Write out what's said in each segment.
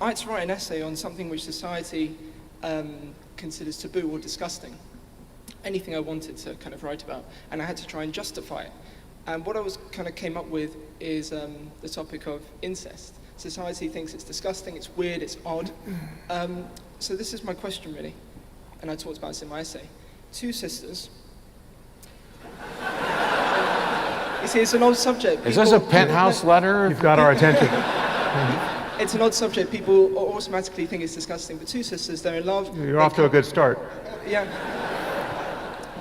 I had to write an essay on something which society considers taboo or disgusting. Anything I wanted to kind of write about, and I had to try and justify it. And what I came up with is the topic of incest. Society thinks it's disgusting, it's weird, it's odd. So this is my question really, and I talked about this in my essay. Two sisters. You see, it's an odd subject. Is this a penthouse letter? You've got our attention. It's an odd subject. People automatically think it's disgusting. But two sisters, they're in love. You're off to a good start. Yeah.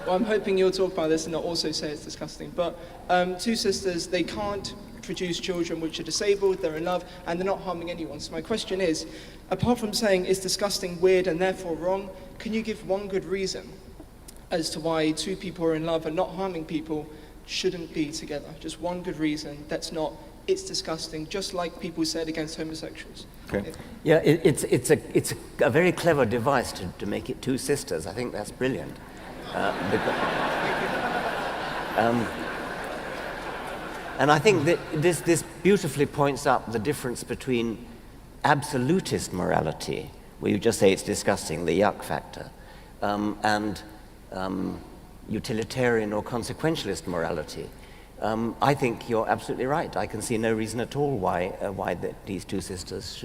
Well, I'm hoping you'll talk about this and not also say it's disgusting. But two sisters, they can't produce children which are disabled, they're in love, and they're not harming anyone. So my question is, apart from saying it's disgusting, weird, and therefore wrong, can you give one good reason as to why two people who are in love and not harming people shouldn't be together? Just one good reason that's not, it's disgusting, just like people said against homosexuals. Okay. Yeah, it's a very clever device to make it two sisters. I think that's brilliant. And I think that this beautifully points up the difference between absolutist morality, where you just say it's disgusting, the yuck factor, and utilitarian or consequentialist morality. I think you're absolutely right. I can see no reason at all why these two sisters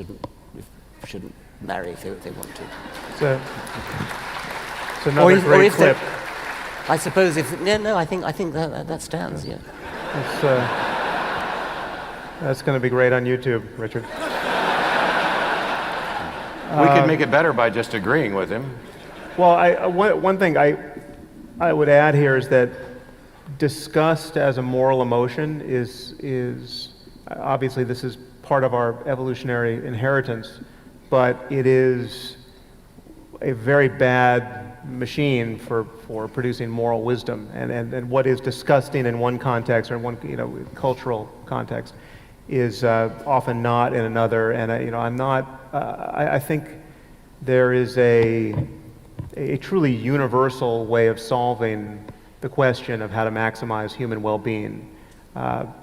shouldn't marry if they want to. It's another great clip. I suppose I think that stands. Yeah. That's going to be great on YouTube, Richard. We could make it better by just agreeing with him. Well, one thing I would add here is that disgust as a moral emotion is obviously this is part of our evolutionary inheritance, but it is a very bad machine for producing moral wisdom. And what is disgusting in one context or in one cultural context is often not in another. And I think there is a truly universal way of solving the question of how to maximize human well-being.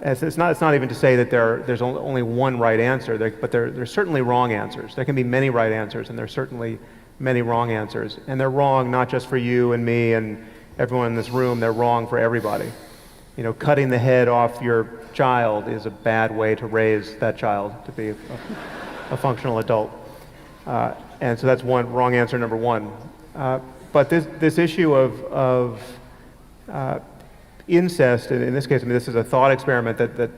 It's not even to say that there's only one right answer, but there's certainly wrong answers. There can be many right answers, and there's certainly many wrong answers. And they're wrong not just for you and me and everyone in this room, they're wrong for everybody. Cutting the head off your child is a bad way to raise that child to be a functional adult. And so that's wrong answer number one. But this issue of incest, in this case, this is a thought experiment that the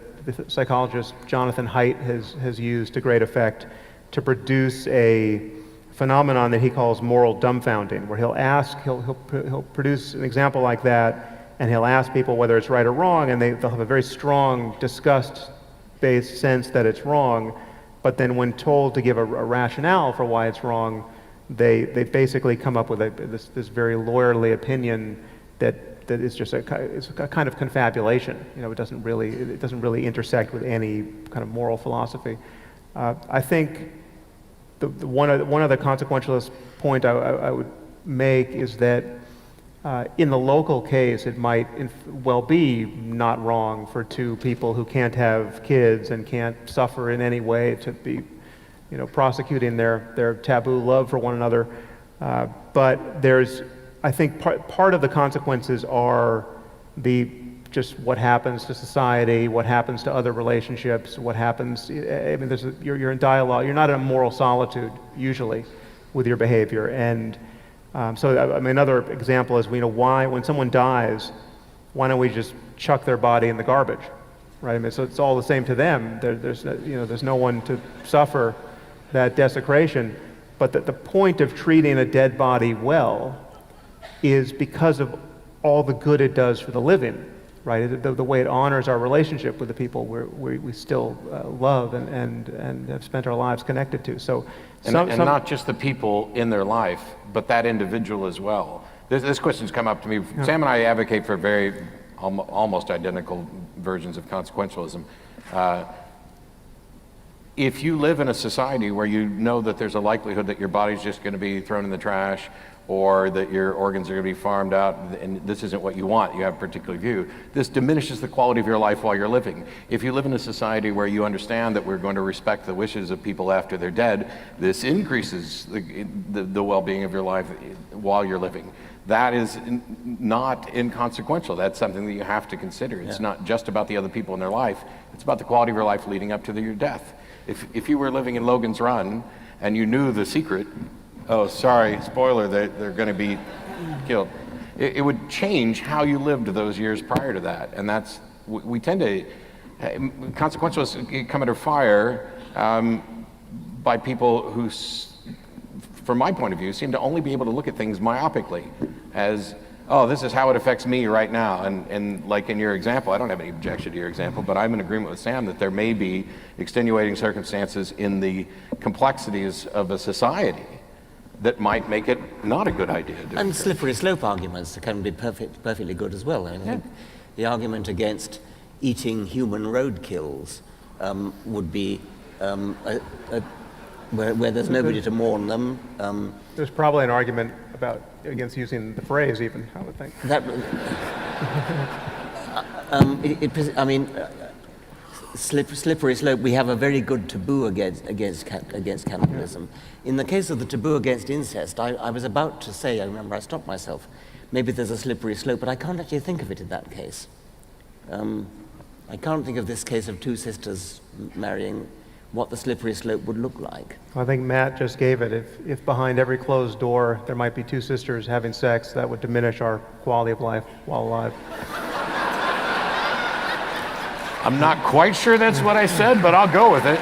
psychologist Jonathan Haidt has used to great effect to produce a phenomenon that he calls moral dumbfounding, where he'll produce an example like that, and he'll ask people whether it's right or wrong, and they'll have a very strong disgust-based sense that it's wrong, but then when told to give a rationale for why it's wrong, they basically come up with this very lawyerly opinion that is just a kind of confabulation. It doesn't really intersect with any kind of moral philosophy. I think one other consequentialist point I would make is that in the local case, it might well be not wrong for two people who can't have kids and can't suffer in any way to be, prosecuting their taboo love for one another. But I think part of the consequences are just what happens to society, what happens to other relationships, what happens. You're in dialogue. You're not in a moral solitude usually with your behavior. And so another example is why when someone dies, why don't we just chuck their body in the garbage, right? So it's all the same to them. There's no one to suffer that desecration. But the point of treating a dead body well is because of all the good it does for the living, right? The way it honors our relationship with the people we still love and have spent our lives connected to. So, not just the people in their life, but that individual as well. This question's come up to me. Yeah. Sam and I advocate for very almost identical versions of consequentialism. If you live in a society where you know that there's a likelihood that your body's just going to be thrown in the trash, or that your organs are going to be farmed out, and this isn't what you want, you have a particular view. This diminishes the quality of your life while you're living. If you live in a society where you understand that we're going to respect the wishes of people after they're dead, this increases the well-being of your life while you're living. That is not inconsequential. That's something that you have to consider. It's not just about the other people in their life, it's about the quality of your life leading up to your death. If you were living in Logan's Run and you knew the secret, oh, sorry, spoiler, they're going to be killed. It would change how you lived those years prior to that. And that's, we tend to, consequentialists come under fire by people who, from my point of view, seem to only be able to look at things myopically as, oh, this is how it affects me right now. And like in your example, I don't have any objection to your example, but I'm in agreement with Sam that there may be extenuating circumstances in the complexities of a society that might make it not a good idea. And slippery slope arguments can be perfectly good as well. I mean, the argument against eating human roadkills would be where there's nobody to mourn them. There's probably an argument against using the phrase even, I would think. That, slippery slope, we have a very good taboo against cannibalism. In the case of the taboo against incest, I was about to say, I remember I stopped myself, maybe there's a slippery slope, but I can't actually think of it in that case. I can't think of this case of two sisters marrying, what the slippery slope would look like. I think Matt just gave it. If behind every closed door there might be two sisters having sex, that would diminish our quality of life while alive. I'm not quite sure that's what I said, but I'll go with it.